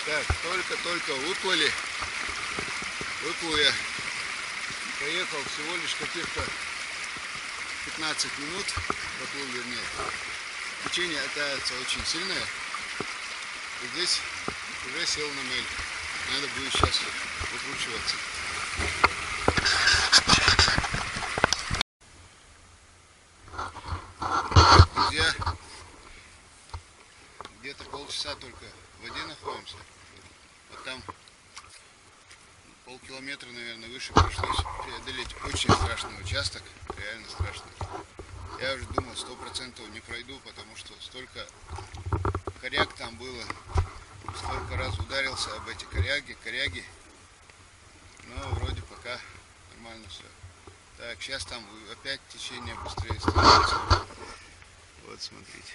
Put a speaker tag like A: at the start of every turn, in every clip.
A: Так, только-только выплыли. Выплыл я. Проехал всего лишь каких-то 15 минут. Поплыл, вернее. Течение, оказывается, очень сильное. И здесь уже сел на мель. Надо будет сейчас выкручиваться. Друзья, где-то полчаса только в воде находимся. Вот там полкилометра, наверное, выше пришлось преодолеть. Очень страшный участок, реально страшный. Я уже думал, 100% не пройду, потому что столько коряг там было. Столько раз ударился об эти коряги. Но вроде пока нормально все. Так, сейчас там опять течение быстрее становится. Вот, смотрите.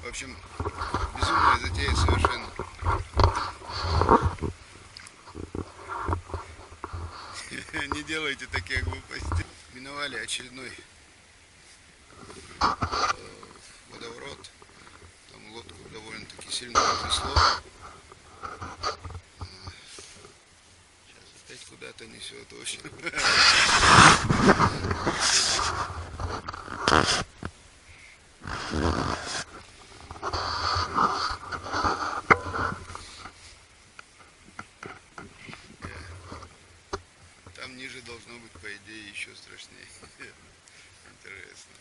A: В общем, безумная затея совершенно. Не делайте такие глупости. Миновали очередной водоворот. Там лодку довольно-таки сильно потрясло. Сейчас опять куда-то несет. В общем. Там ниже должно быть, по идее, еще страшнее. Интересно.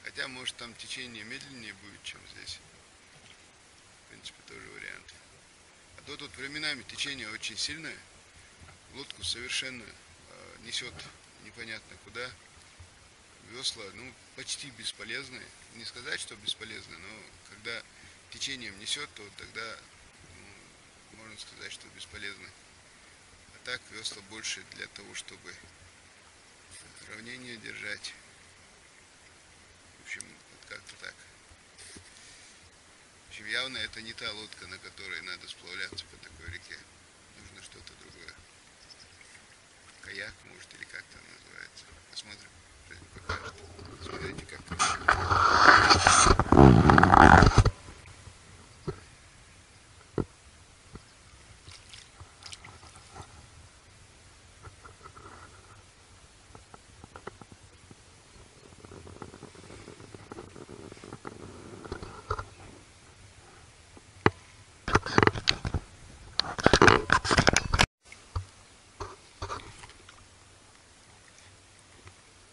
A: Хотя, может, там течение медленнее будет, чем здесь. В принципе, тоже вариант. А то тут временами течение очень сильное. Лодку совершенно несет непонятно куда. Весла, ну, почти бесполезные. Не сказать, что бесполезные, но когда течением несет, то тогда, ну, можно сказать, что бесполезны. А так весла больше для того, чтобы равнение держать. В общем, вот как-то так. В общем, явно это не та лодка, на которой надо сплавляться по такой реке. Нужно что-то другое. Каяк, может, или как там называется. Посмотрим, что это покажет. Смотрите, как.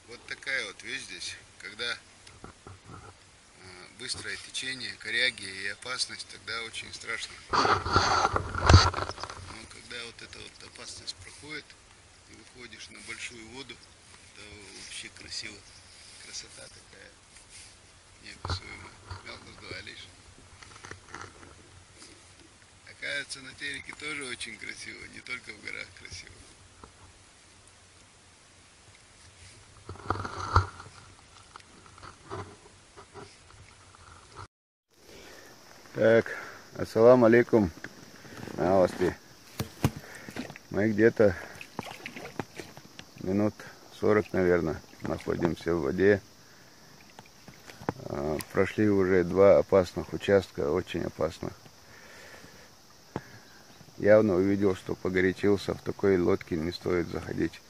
A: Вот такая вот вещь здесь, когда быстрое течение, коряги и опасность, тогда очень страшно. Но когда вот эта вот опасность проходит, и выходишь на большую воду, то вообще красиво. Красота такая неописуемая. Мелко сдавались. Оказывается, на Тереке тоже очень красиво, не только в горах красиво. Так, ассаламу алейкум. Навасти. Мы где-то минут 40, наверное, находимся в воде. Прошли уже 2 опасных участка, очень опасных. Явно увидел, что погорячился, в такой лодке не стоит заходить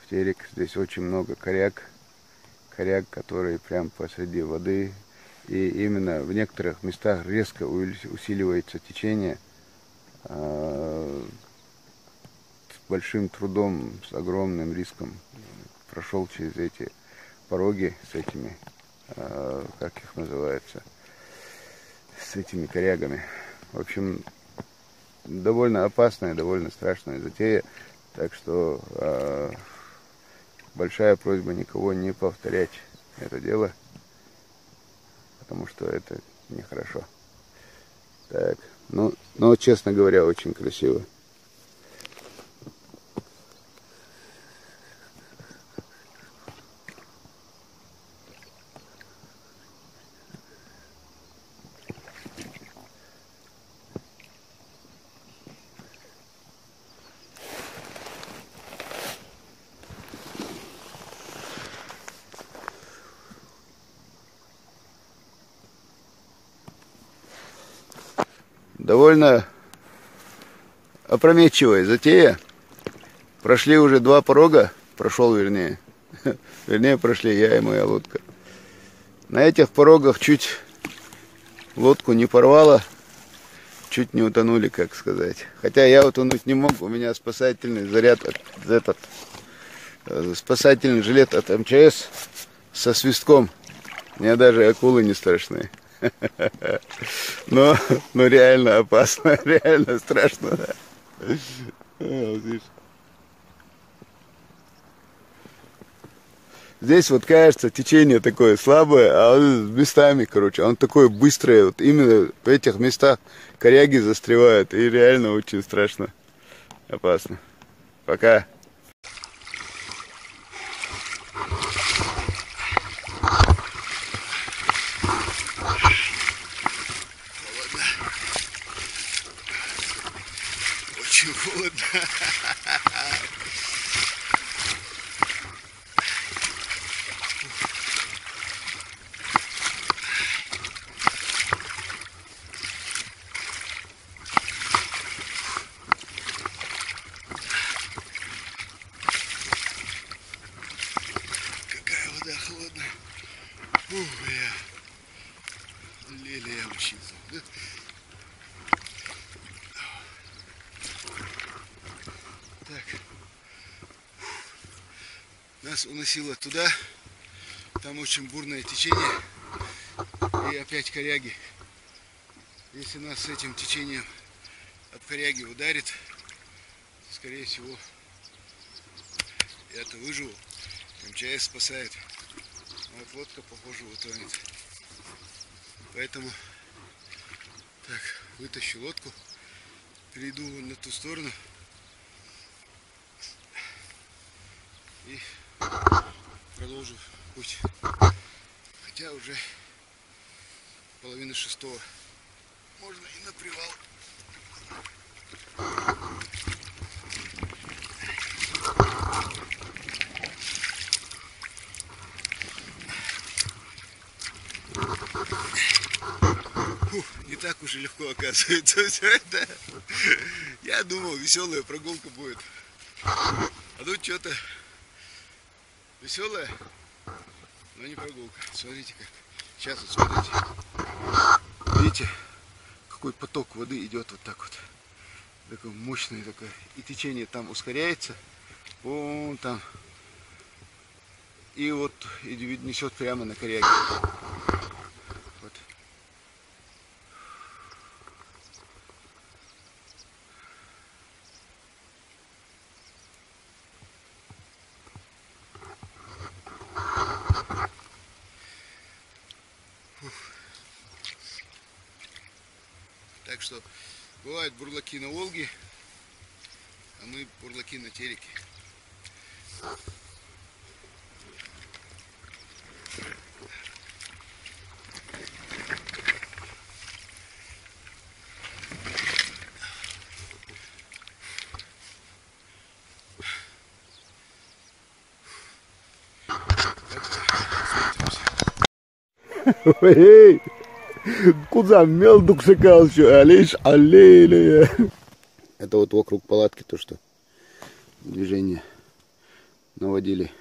A: в Терек. Здесь очень много коряг, которые прям посреди воды. И именно в некоторых местах резко усиливается течение. С большим трудом, с огромным риском прошел через эти пороги с этими, как их называется, с этими корягами. В общем, довольно опасная, довольно страшная затея. Так что большая просьба никого не повторять это дело, потому что это нехорошо. Так, но честно говоря, очень красиво. Довольно опрометчивая затея. Прошли уже 2 порога. Прошел, вернее. Вернее, прошли я и моя лодка. На этих порогах чуть лодку не порвало. Чуть не утонули, как сказать. Хотя я утонуть не мог. У меня спасательный заряд, спасательный жилет от МЧС со свистком. Мне даже акулы не страшны. Но реально опасно, реально страшно. Здесь вот кажется течение такое слабое, а местами, короче, он такое быстрое. Вот именно в этих местах коряги застревают. И реально очень страшно. Опасно. Пока. Холодно. Очень холодно. Вода холодная. Ух, лелея учиться. Так. Нас уносило туда. Там очень бурное течение. И опять коряги. Если нас с этим течением об коряги ударит, скорее всего, я-то выживу. МЧС спасает. Вот лодка, похоже, утонет. Поэтому так, вытащу лодку, перейду на ту сторону и продолжу путь. Хотя уже 5:30. Можно и на привал. Не так уж и легко оказывается все это. Я думал, веселая прогулка будет. А тут что-то веселая, но не прогулка. Смотрите как. Сейчас вот смотрите. Видите, какой поток воды идет вот так вот. Такой мощный такой. И течение там ускоряется. Вон там. И вот и несет прямо на коряге. Вот. Так что бывают бурлаки на Волге, а мы бурлаки на Тереке.
B: Эй, куда мелдук шакал, что алиш аллея.
A: Это вот вокруг палатки то, что движение наводили.